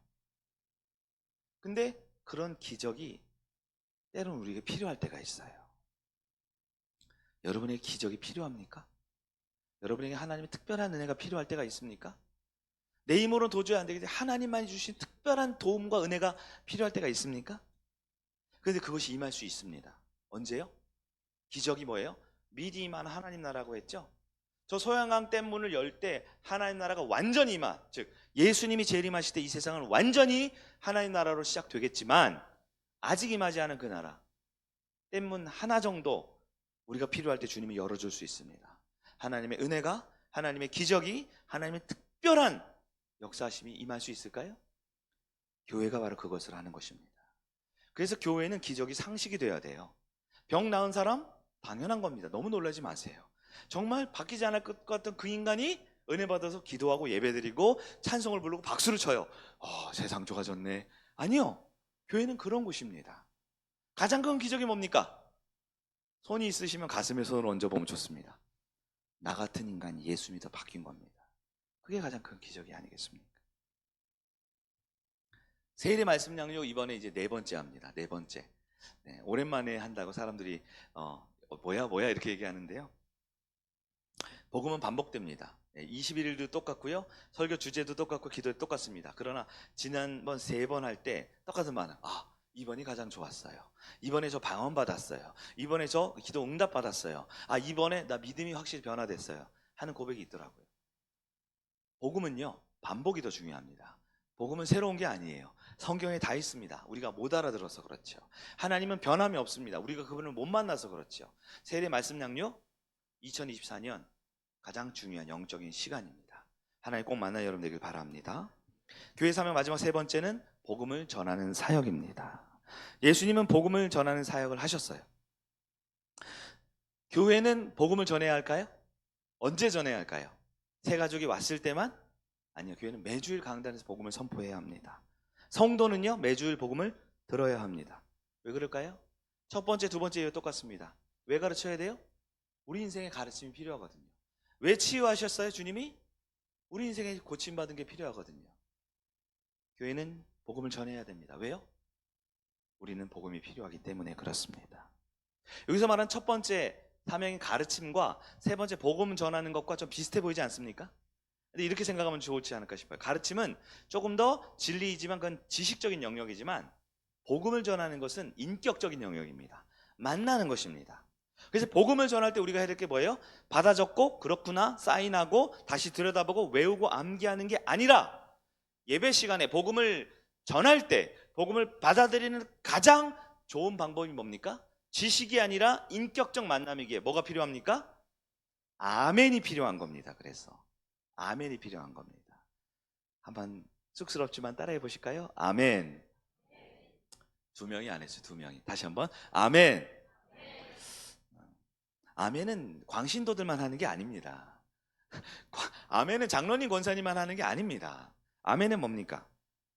근데 그런 기적이 때로는 우리에게 필요할 때가 있어요. 여러분에게 기적이 필요합니까? 여러분에게 하나님의 특별한 은혜가 필요할 때가 있습니까? 내 힘으로는 도저히 안 되겠지. 하나님만이 주신 특별한 도움과 은혜가 필요할 때가 있습니까? 그런데 그것이 임할 수 있습니다. 언제요? 기적이 뭐예요? 미리 임한 하나님 나라고 했죠? 저 소양강 댐 문을 열 때 하나님 나라가 완전히 임한, 즉 예수님이 재림하실 때 이 세상은 완전히 하나님 나라로 시작되겠지만 아직 임하지 않은 그 나라, 댐문 하나 정도 우리가 필요할 때 주님이 열어줄 수 있습니다. 하나님의 은혜가, 하나님의 기적이, 하나님의 특별한 역사하심이 임할 수 있을까요? 교회가 바로 그것을 하는 것입니다. 그래서 교회는 기적이 상식이 돼야 돼요. 병 나은 사람 당연한 겁니다. 너무 놀라지 마세요. 정말 바뀌지 않을 것 같던 그 인간이 은혜 받아서 기도하고 예배드리고 찬송을 부르고 박수를 쳐요. 세상 좋아졌네. 아니요. 교회는 그런 곳입니다. 가장 큰 기적이 뭡니까? 손이 있으시면 가슴에 손을 얹어보면 좋습니다. 나 같은 인간이 예수 믿어 바뀐 겁니다. 그게 가장 큰 기적이 아니겠습니까? 세일의 말씀 양육 이번에 이제 네 번째 합니다. 네 번째. 네, 오랜만에 한다고 사람들이 뭐야 이렇게 얘기하는데요. 복음은 반복됩니다. 21일도 똑같고요. 설교 주제도 똑같고 기도도 똑같습니다. 그러나 지난번 3번 할 때 똑같은 말은 이번이 가장 좋았어요. 이번에 저 방언 받았어요. 이번에 저 기도 응답 받았어요. 아, 이번에 나 믿음이 확실히 변화됐어요. 하는 고백이 있더라고요. 복음은요, 반복이 더 중요합니다. 복음은 새로운 게 아니에요. 성경에 다 있습니다. 우리가 못 알아들어서 그렇죠. 하나님은 변함이 없습니다. 우리가 그분을 못 만나서 그렇죠. 세례 말씀 양육 2024년 가장 중요한 영적인 시간입니다. 하나님 꼭 만나 여러분 되길 바랍니다. 교회 사명 마지막 세 번째는 복음을 전하는 사역입니다. 예수님은 복음을 전하는 사역을 하셨어요. 교회는 복음을 전해야 할까요? 언제 전해야 할까요? 새 가족이 왔을 때만? 아니요. 교회는 매주일 강단에서 복음을 선포해야 합니다. 성도는요, 매주일 복음을 들어야 합니다. 왜 그럴까요? 첫 번째, 두 번째 이유 똑같습니다. 왜 가르쳐야 돼요? 우리 인생에 가르침이 필요하거든요. 왜 치유하셨어요, 주님이? 우리 인생에 고침받은 게 필요하거든요. 교회는 복음을 전해야 됩니다. 왜요? 우리는 복음이 필요하기 때문에 그렇습니다. 여기서 말한 첫 번째 사명인 가르침과 세 번째 복음 전하는 것과 좀 비슷해 보이지 않습니까? 근데 이렇게 생각하면 좋지 않을까 싶어요. 가르침은 조금 더 진리이지만 그건 지식적인 영역이지만 복음을 전하는 것은 인격적인 영역입니다. 만나는 것입니다. 그래서 복음을 전할 때 우리가 해야 될 게 뭐예요? 받아 적고 그렇구나 사인하고 다시 들여다보고 외우고 암기하는 게 아니라 예배 시간에 복음을 전할 때 복음을 받아들이는 가장 좋은 방법이 뭡니까? 지식이 아니라 인격적 만남이기에 뭐가 필요합니까? 아멘이 필요한 겁니다. 그래서 아멘이 필요한 겁니다. 한번 쑥스럽지만 따라해 보실까요? 아멘. 두 명이 안 했어요. 두 명이. 다시 한번 아멘. 아멘은 광신도들만 하는 게 아닙니다. 아멘은 장로님 권사님만 하는 게 아닙니다. 아멘은 뭡니까?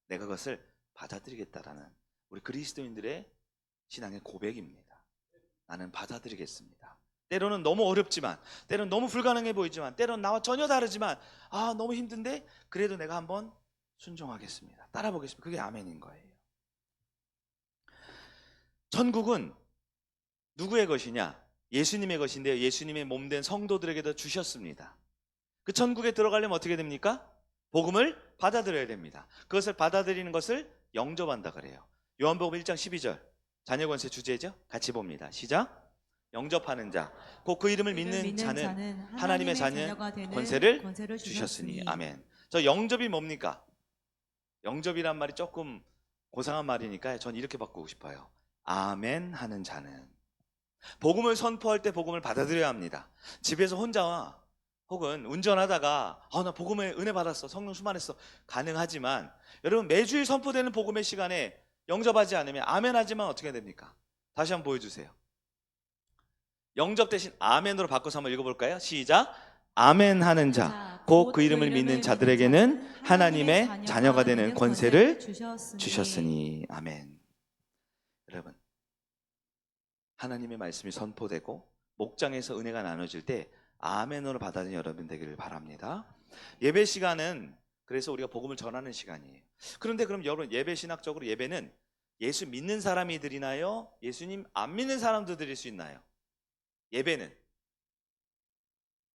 내가 그것을 받아들이겠다라는 우리 그리스도인들의 신앙의 고백입니다. 나는 받아들이겠습니다. 때로는 너무 어렵지만, 때로는 너무 불가능해 보이지만, 때로는 나와 전혀 다르지만 너무 힘든데 그래도 내가 한번 순종하겠습니다. 따라보겠습니다. 그게 아멘인 거예요. 천국은 누구의 것이냐? 예수님의 것인데요. 예수님의 몸된 성도들에게도 주셨습니다. 그 천국에 들어가려면 어떻게 됩니까? 복음을 받아들여야 됩니다. 그것을 받아들이는 것을 영접한다 그래요. 요한복음 1장 12절 자녀 권세 주제죠. 같이 봅니다. 시작. 영접하는 자, 곧 그 이름을 믿는 자는 하나님의 자녀가 되는 권세를 주셨으니. 아멘. 저 영접이 뭡니까? 영접이란 말이 조금 고상한 말이니까 전 이렇게 바꾸고 싶어요. 아멘 하는 자는. 복음을 선포할 때 복음을 받아들여야 합니다. 집에서 혼자 혹은 운전하다가 나 복음의 은혜 받았어, 성령 충만했어, 가능하지만 여러분 매주일 선포되는 복음의 시간에 영접하지 않으면 아멘 하지만 어떻게 됩니까? 다시 한번 보여주세요. 영접 대신 아멘으로 바꿔서 한번 읽어볼까요? 시작. 아멘 하는 자, 곧 그 이름을 믿는 자들에게는 하나님의 자녀가 되는 권세를 주셨으니. 아멘. 여러분, 하나님의 말씀이 선포되고 목장에서 은혜가 나눠질 때 아멘으로 받아들이는 여러분 되기를 바랍니다. 예배 시간은 그래서 우리가 복음을 전하는 시간이에요. 그런데 그럼 여러분, 예배 신학적으로 예배는 예수 믿는 사람이 드리나요? 예수님 안 믿는 사람도 드릴 수 있나요? 예배는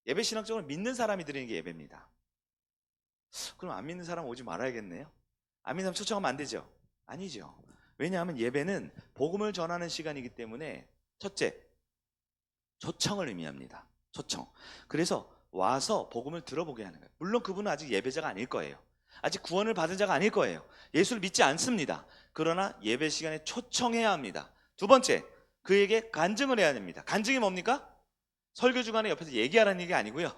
예배 신학적으로 믿는 사람이 드리는 게 예배입니다. 그럼 안 믿는 사람 오지 말아야겠네요. 안 믿는 사람 초청하면 안 되죠? 아니죠. 왜냐하면 예배는 복음을 전하는 시간이기 때문에 첫째, 초청을 의미합니다. 초청. 그래서 와서 복음을 들어보게 하는 거예요. 물론 그분은 아직 예배자가 아닐 거예요. 아직 구원을 받은 자가 아닐 거예요. 예수를 믿지 않습니다. 그러나 예배 시간에 초청해야 합니다. 두 번째, 그에게 간증을 해야 됩니다. 간증이 뭡니까? 설교 중간에 옆에서 얘기하라는 얘기 아니고요.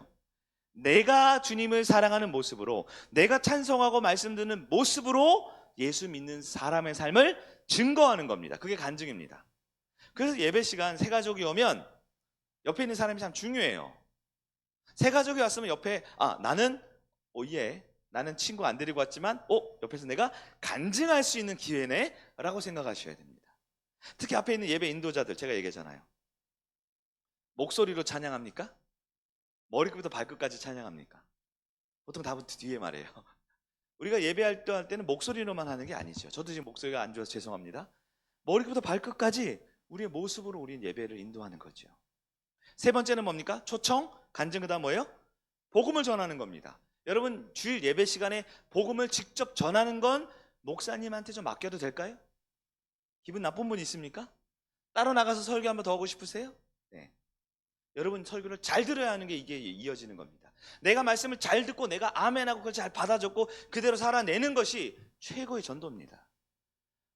내가 주님을 사랑하는 모습으로, 내가 찬송하고 말씀 듣는 모습으로 예수 믿는 사람의 삶을 증거하는 겁니다. 그게 간증입니다. 그래서 예배 시간 새 가족이 오면 옆에 있는 사람이 참 중요해요. 새 가족이 왔으면 옆에 나는 나는 친구 안 데리고 왔지만 옆에서 내가 간증할 수 있는 기회네 라고 생각하셔야 됩니다. 특히 앞에 있는 예배 인도자들, 제가 얘기했잖아요. 목소리로 찬양합니까? 머리끝부터 발끝까지 찬양합니까? 보통 답은 뒤에 말해요. 우리가 예배할 때는 목소리로만 하는 게 아니죠. 저도 지금 목소리가 안 좋아서 죄송합니다. 머리끝부터 발끝까지 우리의 모습으로 우리는 예배를 인도하는 거죠. 세 번째는 뭡니까? 초청, 간증, 그다음 뭐예요? 복음을 전하는 겁니다. 여러분, 주일 예배 시간에 복음을 직접 전하는 건 목사님한테 좀 맡겨도 될까요? 기분 나쁜 분 있습니까? 따로 나가서 설교 한번 더 하고 싶으세요? 네. 여러분 설교를 잘 들어야 하는 게 이게 이어지는 겁니다. 내가 말씀을 잘 듣고 내가 아멘하고 그걸 잘 받아줬고 그대로 살아내는 것이 최고의 전도입니다.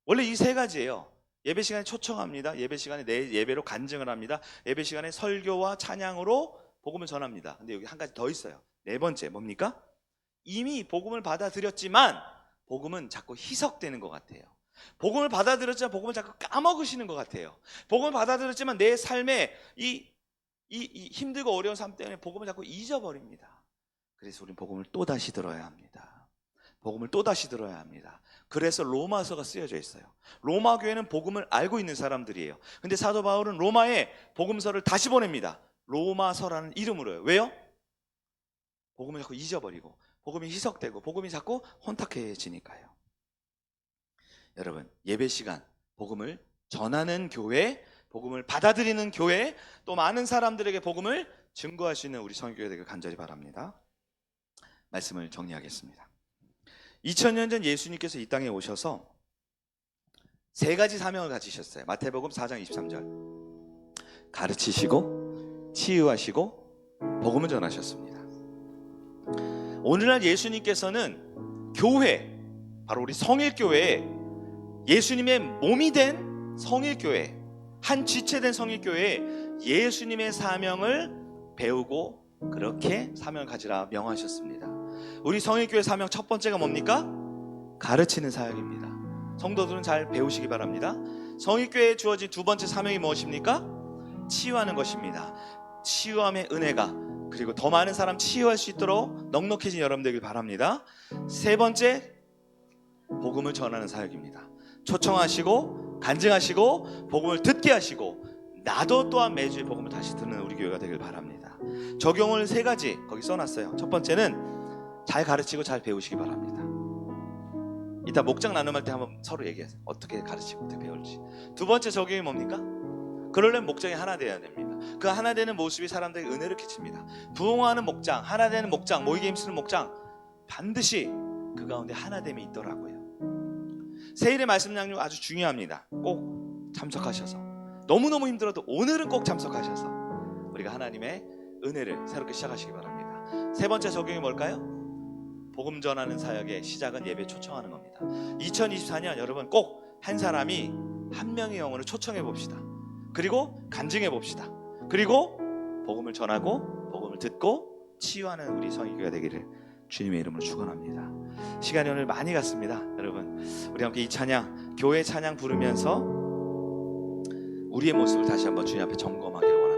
원래 이 세 가지예요. 예배 시간에 초청합니다. 예배 시간에 내 예배로 간증을 합니다. 예배 시간에 설교와 찬양으로 복음을 전합니다. 근데 여기 한 가지 더 있어요. 네 번째 뭡니까? 이미 복음을 받아들였지만 복음은 자꾸 희석되는 것 같아요. 복음을 받아들였지만 복음을 자꾸 까먹으시는 것 같아요. 복음을 받아들였지만 내 삶에 이 힘들고 어려운 삶 때문에 복음을 자꾸 잊어버립니다. 그래서 우리는 복음을 또다시 들어야 합니다. 복음을 또다시 들어야 합니다. 그래서 로마서가 쓰여져 있어요. 로마 교회는 복음을 알고 있는 사람들이에요. 근데 사도 바울은 로마에 복음서를 다시 보냅니다. 로마서라는 이름으로요. 왜요? 복음을 자꾸 잊어버리고 복음이 희석되고 복음이 자꾸 혼탁해지니까요. 여러분, 예배 시간 복음을 전하는 교회, 복음을 받아들이는 교회, 또 많은 사람들에게 복음을 증거할 수 있는 우리 선교회 되길 간절히 바랍니다. 말씀을 정리하겠습니다. 2000년 전 예수님께서 이 땅에 오셔서 세 가지 사명을 가지셨어요. 마태복음 4장 23절. 가르치시고 치유하시고 복음을 전하셨습니다. 오늘날 예수님께서는 교회, 바로 우리 성일교회에 예수님의 몸이 된 성일교회, 한 지체된 성일교회에 예수님의 사명을 배우고 그렇게 사명을 가지라 명하셨습니다. 우리 성일교회 사명 첫 번째가 뭡니까? 가르치는 사역입니다. 성도들은 잘 배우시기 바랍니다. 성일교회에 주어진 두 번째 사명이 무엇입니까? 치유하는 것입니다. 치유함의 은혜가, 그리고 더 많은 사람 치유할 수 있도록 넉넉해진 여러분 되길 바랍니다. 세 번째, 복음을 전하는 사역입니다. 초청하시고 간증하시고 복음을 듣게 하시고 나도 또한 매주에 복음을 다시 듣는 우리 교회가 되길 바랍니다. 적용을 세 가지 거기 써놨어요. 첫 번째는 잘 가르치고 잘 배우시기 바랍니다. 이따 목장 나눔할 때 한번 서로 얘기해서 어떻게 가르치고 어떻게 배울지. 두 번째 적용이 뭡니까? 그러려면 목장이 하나 되어야 됩니다. 그 하나 되는 모습이 사람들에게 은혜를 끼칩니다. 부흥하는 목장, 하나 되는 목장, 모이게 힘쓰는 목장, 반드시 그 가운데 하나됨이 있더라고요. 세일의 말씀 양육 아주 중요합니다. 꼭 참석하셔서, 너무너무 힘들어도 오늘은 꼭 참석하셔서 우리가 하나님의 은혜를 새롭게 시작하시기 바랍니다. 세 번째 적용이 뭘까요? 복음 전하는 사역의 시작은 예배 초청하는 겁니다. 2024년 여러분 꼭 한 사람이 한 명의 영혼을 초청해 봅시다. 그리고 간증해 봅시다. 그리고 복음을 전하고 복음을 듣고 치유하는 우리 성의교회가 되기를 주님의 이름으로 축원합니다. 시간이 오늘 많이 갔습니다. 여러분, 우리 함께 이 찬양, 교회 찬양 부르면서 우리의 모습을 다시 한번 주님 앞에 점검하기를 원합니다.